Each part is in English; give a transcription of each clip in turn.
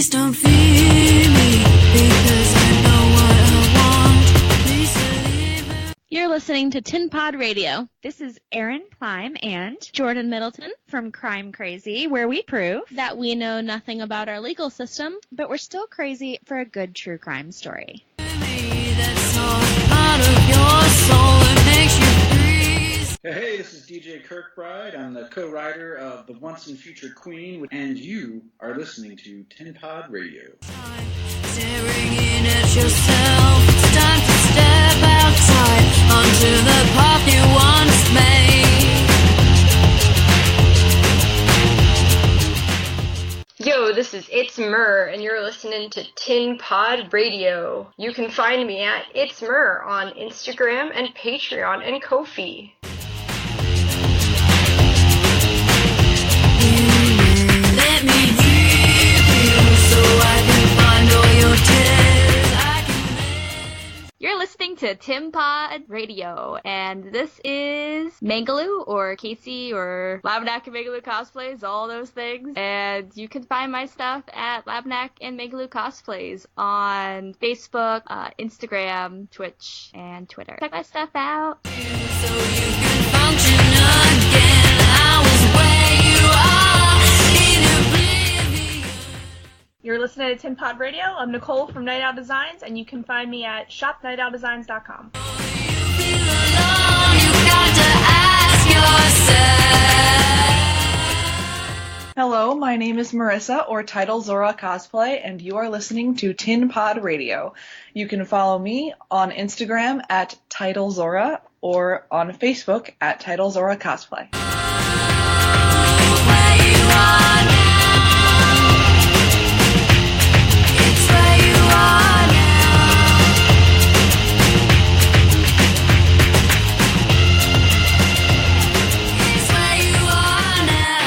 Please don't fear me, because I know what I want. Please believe it. You're listening to Tin Pod Radio. This is Erin Klein and Jordan Middleton from Crime Crazy, where we prove that we know nothing about our legal system, but we're still crazy for a good true crime story. That's all part of your soul that makes you breathe. Hey, this is DJ Kirkbride. I'm the co-writer of The Once and Future Queen, and you are listening to Tin Pod Radio. Staring in at yourself, it's time to step outside onto the path you once made. Yo, this is It's Myrrh, and you're listening to Tin Pod Radio. You can find me at It's Myrrh on Instagram and Patreon and Ko-fi. Let me hear you so I can find all your tears. I can live. You're listening to Tin Pod Radio, and this is Mangaloo, or Casey, or Labnak and Mangaloo Cosplays, all those things. And you can find my stuff at Labnak and Mangaloo Cosplays on Facebook, Instagram, Twitch, and Twitter. Check my stuff out. So you can function again. I was where you are in oblivion. You're listening to Tin Pod Radio. I'm Nicole from Night Owl Designs, and you can find me at shopnightowldesigns.com. You feel alone, you got to ask yourself. Hello, my name is Marissa, or Title Zora Cosplay, and you are listening to Tin Pod Radio. You can follow me on Instagram at Title Zora, or on Facebook at Title Zora Cosplay. Where you are now. It's where you are now. It's where you are now.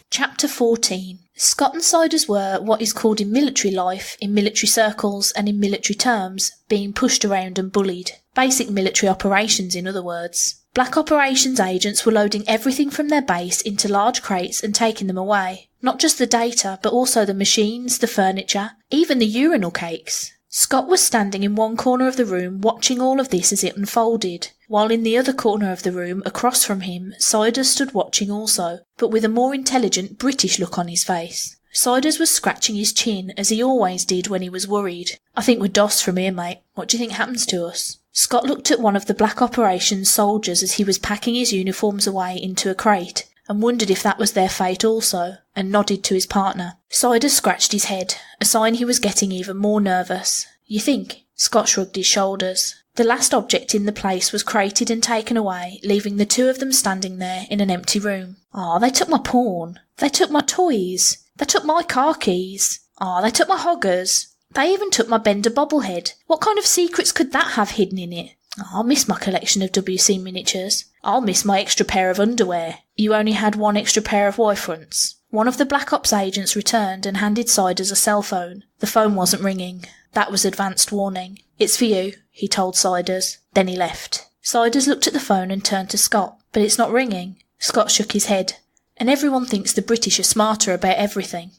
Chapter 14. Scott and Siders were what is called in military life, in military circles and in military terms, being pushed around and bullied. Basic military operations, in other words. Black operations agents were loading everything from their base into large crates and taking them away. Not just the data, but also the machines, the furniture, even the urinal cakes. Scott was standing in one corner of the room watching all of this as it unfolded, while in the other corner of the room, across from him, Siders stood watching also, but with a more intelligent British look on his face. Siders was scratching his chin, as he always did when he was worried. "I think we're DOS from here, mate. What do you think happens to us?" Scott looked at one of the Black Operations soldiers as he was packing his uniforms away into a crate, and wondered if that was their fate also, and nodded to his partner. Siders scratched his head, a sign he was getting even more nervous. "You think?" Scott shrugged his shoulders. The last object in the place was crated and taken away, leaving the two of them standing there in an empty room. "Ah, they took my pawn. They took my toys. They took my car keys. Ah, they took my hoggers. They even took my Bender bobblehead. What kind of secrets could that have hidden in it? I'll miss my collection of WC miniatures. I'll miss my extra pair of underwear." "You only had one extra pair of Y-fronts." One of the Black Ops agents returned and handed Siders a cell phone. The phone wasn't ringing. That was advanced warning. "It's for you," he told Siders. Then he left. Siders looked at the phone and turned to Scott. "But it's not ringing." Scott shook his head. "And everyone thinks the British are smarter about everything."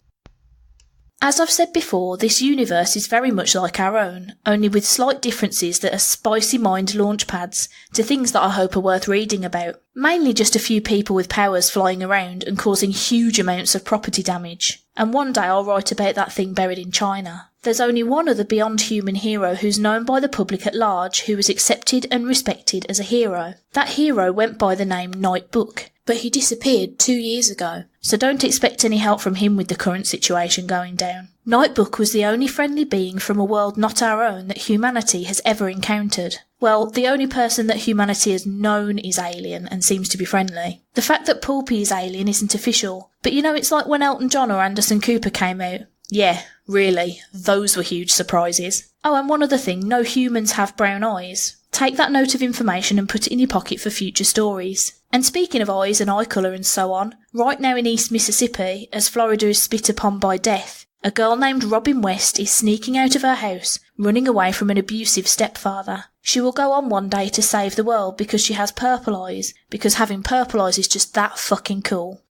As I've said before, this universe is very much like our own, only with slight differences that are spicy mind launch pads to things that I hope are worth reading about. Mainly just a few people with powers flying around and causing huge amounts of property damage. And one day I'll write about that thing buried in China. There's only one other beyond human hero who's known by the public at large, who was accepted and respected as a hero. That hero went by the name Night Book, but he disappeared 2 years ago, so don't expect any help from him with the current situation going down. Night Book was the only friendly being from a world not our own that humanity has ever encountered. Well, the only person that humanity has known is alien and seems to be friendly. The fact that Poulpy is alien isn't official, but you know, it's like when Elton John or Anderson Cooper came out. Yeah, really, those were huge surprises. Oh, and one other thing, no humans have brown eyes. Take that note of information and put it in your pocket for future stories. And speaking of eyes and eye colour and so on, right now in East Mississippi, as Florida is spit upon by death, A girl named Robin West is sneaking out of her house, running away from an abusive stepfather. She will go on one day to save the world because she has purple eyes, because having purple eyes is just that fucking cool.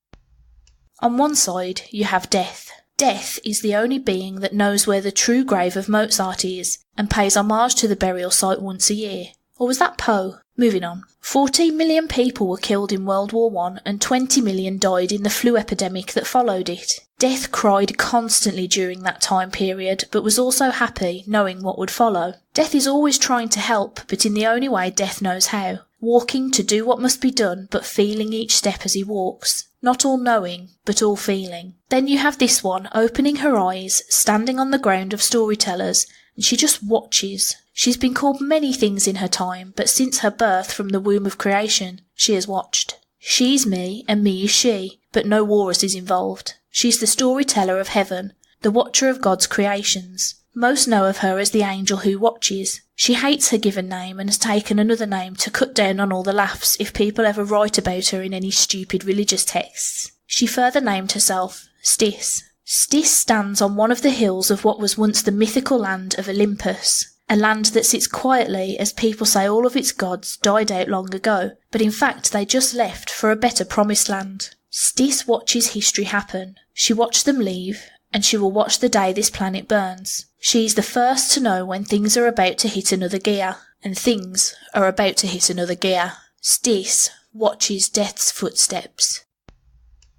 On one side, you have Death. Death is the only being that knows where the true grave of Mozart is, and pays homage to the burial site once a year. Or was that Poe? Moving on. 14 million people were killed in World War I, and 20 million died in the flu epidemic that followed it. Death cried constantly during that time period, but was also happy, knowing what would follow. Death is always trying to help, but in the only way Death knows how. Walking to do what must be done, but feeling each step as he walks. Not all knowing, but all feeling. Then you have this one, opening her eyes, standing on the ground of storytellers, and she just watches. She's been called many things in her time, but since her birth from the womb of creation, she has watched. She's me, and me is she, but no walrus is involved. She's the storyteller of heaven, the watcher of God's creations. Most know of her as the angel who watches. She hates her given name and has taken another name to cut down on all the laughs if people ever write about her in any stupid religious texts. She further named herself Stis. Stis stands on one of the hills of what was once the mythical land of Olympus, a land that sits quietly as people say all of its gods died out long ago, but in fact they just left for a better promised land. Stis watches history happen. She watched them leave, and she will watch the day this planet burns. She is the first to know when things are about to hit another gear, and things are about to hit another gear. Stis watches Death's footsteps.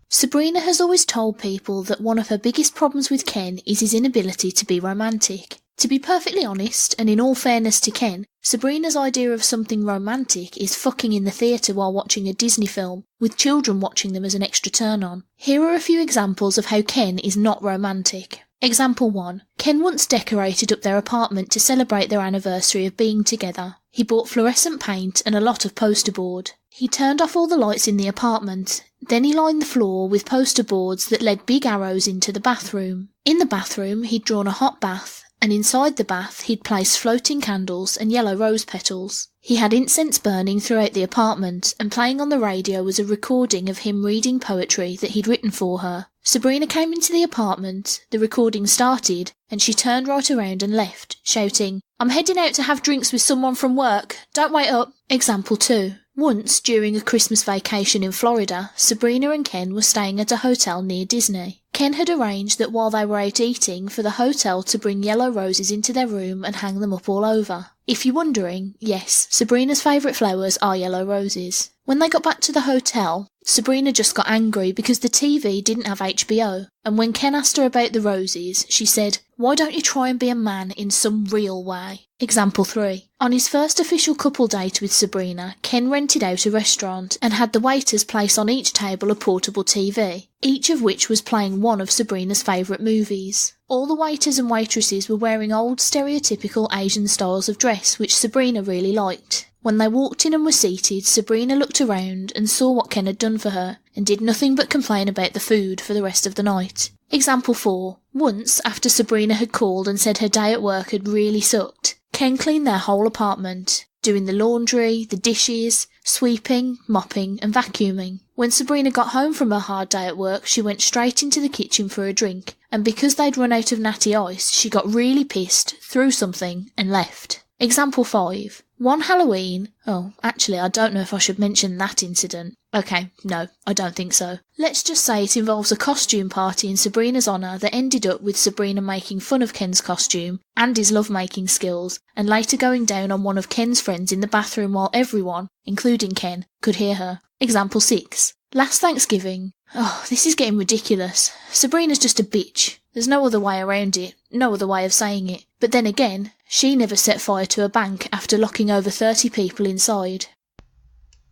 Sabrina has always told people that one of her biggest problems with Ken is his inability to be romantic. To be perfectly honest, and in all fairness to Ken, Sabrina's idea of something romantic is fucking in the theatre while watching a Disney film, with children watching them as an extra turn-on. Here are a few examples of how Ken is not romantic. Example 1. Ken once decorated up their apartment to celebrate their anniversary of being together. He bought fluorescent paint and a lot of poster board. He turned off all the lights in the apartment. Then he lined the floor with poster boards that led big arrows into the bathroom. In the bathroom, he'd drawn a hot bath, and inside the bath he'd placed floating candles and yellow rose petals. He had incense burning throughout the apartment, and playing on the radio was a recording of him reading poetry that he'd written for her. Sabrina came into the apartment, the recording started, and she turned right around and left, shouting, "I'm heading out to have drinks with someone from work, don't wait up." Example 2. Once, during a Christmas vacation in Florida, Sabrina and Ken were staying at a hotel near Disney. Ken had arranged that while they were out eating for the hotel to bring yellow roses into their room and hang them up all over. If you're wondering, yes, Sabrina's favourite flowers are yellow roses. When they got back to the hotel, Sabrina just got angry because the TV didn't have HBO, and when Ken asked her about the roses, she said, "Why don't you try and be a man in some real way?" Example 3. On his first official couple date with Sabrina, Ken rented out a restaurant and had the waiters place on each table a portable TV, each of which was playing one of Sabrina's favourite movies. All the waiters and waitresses were wearing old stereotypical Asian styles of dress which Sabrina really liked. When they walked in and were seated, Sabrina looked around and saw what Ken had done for her, and did nothing but complain about the food for the rest of the night. Example 4. Once, after Sabrina had called and said her day at work had really sucked, Ken cleaned their whole apartment, doing the laundry, the dishes, sweeping, mopping and vacuuming. When Sabrina got home from her hard day at work, she went straight into the kitchen for a drink, and because they'd run out of natty ice, she got really pissed, threw something and left. Example 5. One Halloween... Oh, actually, I don't know if I should mention that incident. Okay, no, I don't think so. Let's just say it involves a costume party in Sabrina's honour that ended up with Sabrina making fun of Ken's costume and his love-making skills, and later going down on one of Ken's friends in the bathroom while everyone, including Ken, could hear her. Example 6. Last Thanksgiving... Oh, this is getting ridiculous. Sabrina's just a bitch. There's no other way around it, no other way of saying it. But then again, she never set fire to a bank after locking over 30 people inside.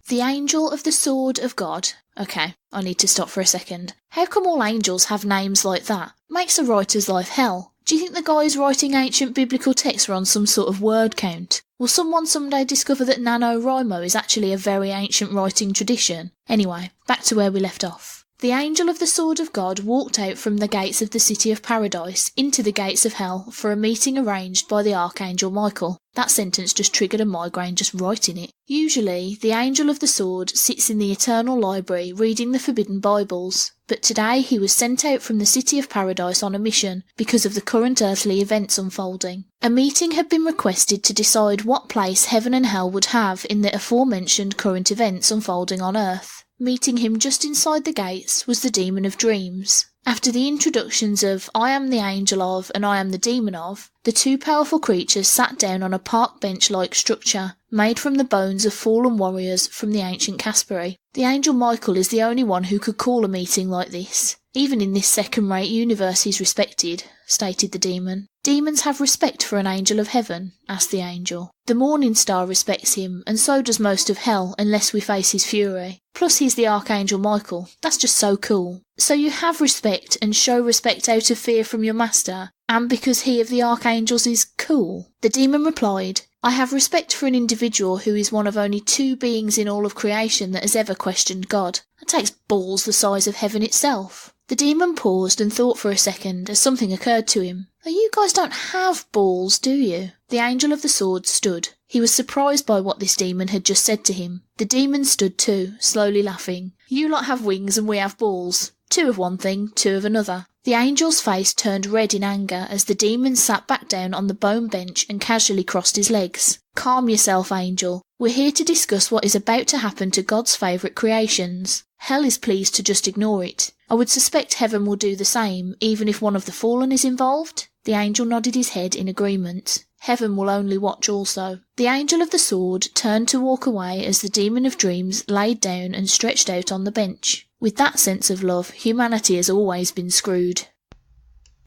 The Angel of the Sword of God. Okay, I need to stop for a second. How come all angels have names like that? Makes a writer's life hell. Do you think the guys writing ancient biblical texts were on some sort of word count? Will someone someday discover that NaNoWriMo is actually a very ancient writing tradition? Anyway, back to where we left off. The angel of the sword of God walked out from the gates of the city of paradise into the gates of hell for a meeting arranged by the archangel Michael. That sentence just triggered a migraine just writing it. Usually, the angel of the sword sits in the eternal library reading the forbidden Bibles. but today he was sent out from the City of Paradise on a mission because of the current earthly events unfolding. A meeting had been requested to decide what place heaven and hell would have in the aforementioned current events unfolding on earth. Meeting him just inside the gates was the Demon of Dreams. After the introductions of I am the angel of and I am the demon of, the two powerful creatures sat down on a park bench-like structure, made from the bones of fallen warriors from the ancient Caspary. The angel Michael is the only one who could call a meeting like this. Even in this second-rate universe he's respected, stated the demon. Demons have respect for an angel of heaven, asked the angel. The Morning Star respects him, and so does most of hell, unless we face his fury. Plus he's the Archangel Michael. That's just so cool. So you have respect and show respect out of fear from your master, and because he of the archangels is cool? The demon replied, I have respect for an individual who is one of only 2 beings in all of creation that has ever questioned God. That takes balls the size of heaven itself. The demon paused and thought for a second as something occurred to him. Oh, you guys don't have balls, do you? The angel of the sword stood. He was surprised by what this demon had just said to him. The demon stood too, slowly laughing. You lot have wings and we have balls. 2 of one thing, 2 of another. The angel's face turned red in anger as the demon sat back down on the bone bench and casually crossed his legs. Calm yourself, angel. We're here to discuss what is about to happen to God's favourite creations. Hell is pleased to just ignore it. I would suspect heaven will do the same, even if one of the fallen is involved. The angel nodded his head in agreement. Heaven will only watch also. The angel of the sword turned to walk away as the demon of dreams laid down and stretched out on the bench. With that sense of love, humanity has always been screwed.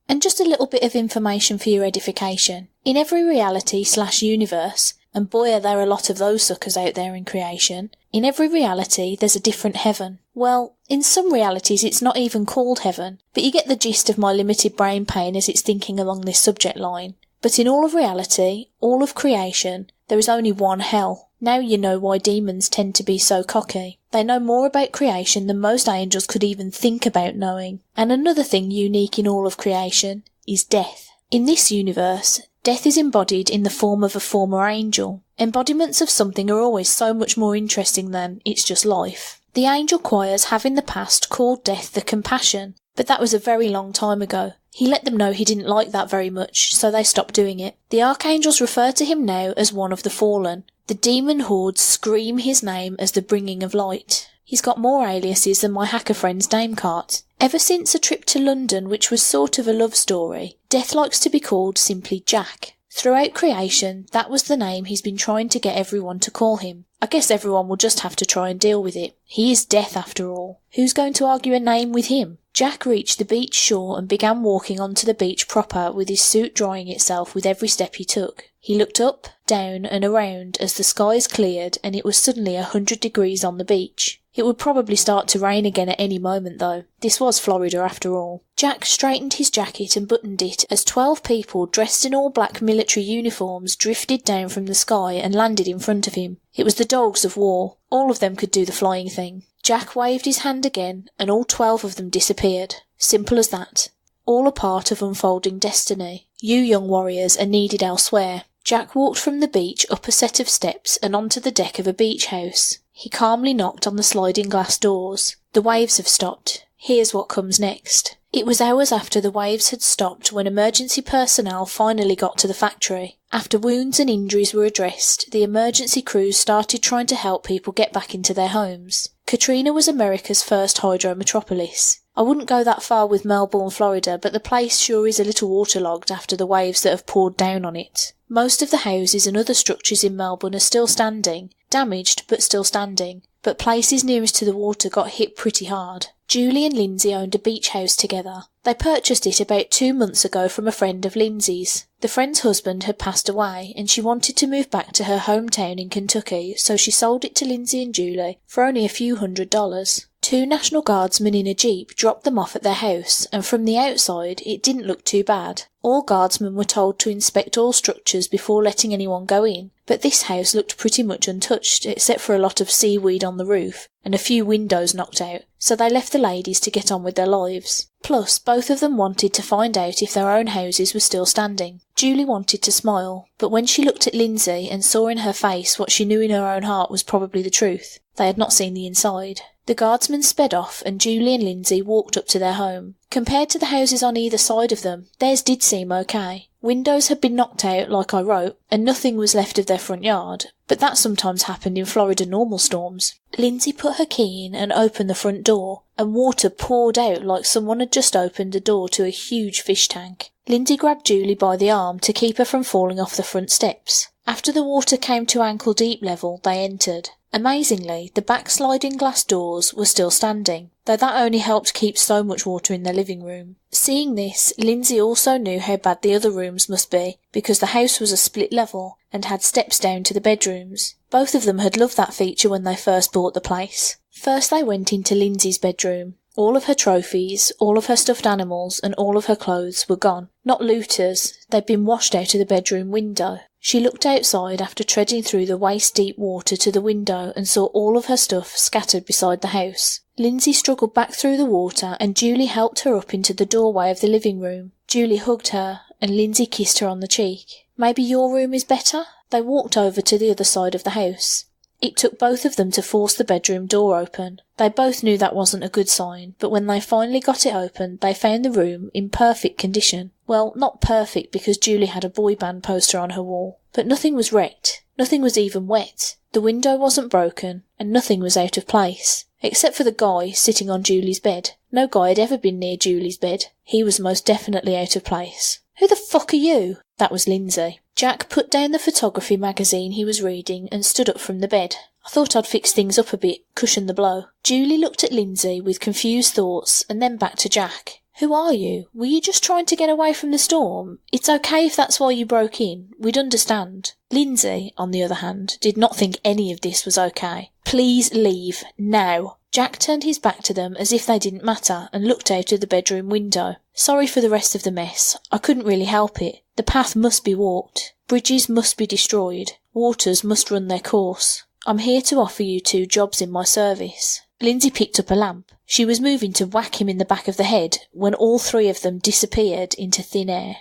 And just a little bit of information for your edification. In every reality/universe, and boy are there a lot of those suckers out there in creation, in every reality there's a different heaven. Well, in some realities it's not even called heaven, but you get the gist of my limited brain pain as it's thinking along this subject line. But in all of reality, all of creation, there is only one hell. Now you know why demons tend to be so cocky. They know more about creation than most angels could even think about knowing. And another thing unique in all of creation is death. In this universe, death is embodied in the form of a former angel. Embodiments of something are always so much more interesting than it's just life. The angel choirs have in the past called death the compassion, but that was a very long time ago. He let them know he didn't like that very much, so they stopped doing it. The archangels refer to him now as one of the fallen. The demon hordes scream his name as the bringing of light. He's got more aliases than my hacker friend's name cart. Ever since a trip to London, which was sort of a love story, Death likes to be called simply Jack. Throughout creation, that was the name he's been trying to get everyone to call him. I guess everyone will just have to try and deal with it. He is Death after all. Who's going to argue a name with him? Jack reached the beach shore and began walking onto the beach proper with his suit drying itself with every step he took. He looked up, down and around as the skies cleared and it was suddenly 100 degrees on the beach. It would probably start to rain again at any moment though. This was Florida after all. Jack straightened his jacket and buttoned it as 12 people dressed in all black military uniforms drifted down from the sky and landed in front of him. It was the dogs of war. All of them could do the flying thing. Jack waved his hand again and all 12 of them disappeared. Simple as that. All a part of unfolding destiny. You young warriors are needed elsewhere. Jack walked from the beach up a set of steps and onto the deck of a beach house. He calmly knocked on the sliding glass doors. The waves have stopped. Here's what comes next. It was hours after the waves had stopped when emergency personnel finally got to the factory. After wounds and injuries were addressed, the emergency crews started trying to help people get back into their homes. Katrina was America's first hydro metropolis. I wouldn't go that far with Melbourne, Florida, but the place sure is a little waterlogged after the waves that have poured down on it. Most of the houses and other structures in Melbourne are still standing, damaged but still standing, but places nearest to the water got hit pretty hard. Julie and Lindsay owned a beach house together. They purchased it about 2 months ago from a friend of Lindsay's. The friend's husband had passed away and she wanted to move back to her hometown in Kentucky, so she sold it to Lindsay and Julie for only a few $100s. 2 National Guardsmen in a jeep dropped them off at their house, and from the outside it didn't look too bad. All guardsmen were told to inspect all structures before letting anyone go in, but this house looked pretty much untouched, except for a lot of seaweed on the roof and a few windows knocked out, so they left the ladies to get on with their lives. Plus, both of them wanted to find out if their own houses were still standing. Julie wanted to smile, but when she looked at Lindsay and saw in her face what she knew in her own heart was probably the truth, they had not seen the inside. The guardsman sped off and Julie and Lindsay walked up to their home. Compared to the houses on either side of them, theirs did seem okay. Windows had been knocked out, like I wrote, and nothing was left of their front yard, but that sometimes happened in Florida normal storms. Lindsay put her key in and opened the front door, and water poured out like someone had just opened a door to a huge fish tank. Lindsay grabbed Julie by the arm to keep her from falling off the front steps. After the water came to ankle-deep level, they entered. Amazingly, the back sliding glass doors were still standing, though that only helped keep so much water in their living room. Seeing this, Lindsay also knew how bad the other rooms must be, because the house was a split level and had steps down to the bedrooms. Both of them had loved that feature when they first bought the place. First they went into Lindsay's bedroom. All of her trophies, all of her stuffed animals, and all of her clothes were gone. Not looters, they'd been washed out of the bedroom window. She looked outside after treading through the waist-deep water to the window and saw all of her stuff scattered beside the house. Lindsay struggled back through the water and Julie helped her up into the doorway of the living room. Julie hugged her and Lindsay kissed her on the cheek. "Maybe your room is better?" They walked over to the other side of the house. It took both of them to force the bedroom door open. They both knew that wasn't a good sign, but when they finally got it open, they found the room in perfect condition. Well, not perfect because Julie had a boy band poster on her wall, but nothing was wrecked. Nothing was even wet. The window wasn't broken, and nothing was out of place. Except for the guy sitting on Julie's bed. No guy had ever been near Julie's bed. He was most definitely out of place. "Who the fuck are you?" That was Lindsay. Jack put down the photography magazine he was reading and stood up from the bed. "I thought I'd fix things up a bit, cushion the blow." Julie looked at Lindsay with confused thoughts and then back to Jack. "Who are you? Were you just trying to get away from the storm? It's okay if that's why you broke in. We'd understand." Lindsay, on the other hand, did not think any of this was okay. "Please leave, now." Jack turned his back to them as if they didn't matter and looked out of the bedroom window. "Sorry for the rest of the mess. I couldn't really help it. The path must be walked. Bridges must be destroyed. Waters must run their course. I'm here to offer you 2 jobs in my service." Lindsay picked up a lamp. She was moving to whack him in the back of the head when all 3 of them disappeared into thin air.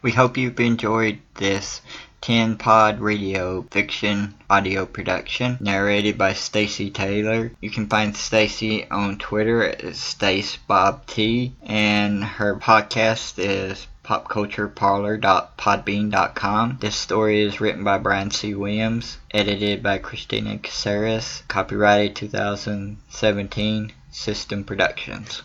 We hope you've enjoyed this 10-pod radio fiction audio production narrated by Stacey Taylor. You can find Stacey on Twitter at StaceBobT, and her podcast is popcultureparlor.podbean.com. This story is written by Brian C. Williams, edited by Christina Caceres, copyrighted 2017, System Productions.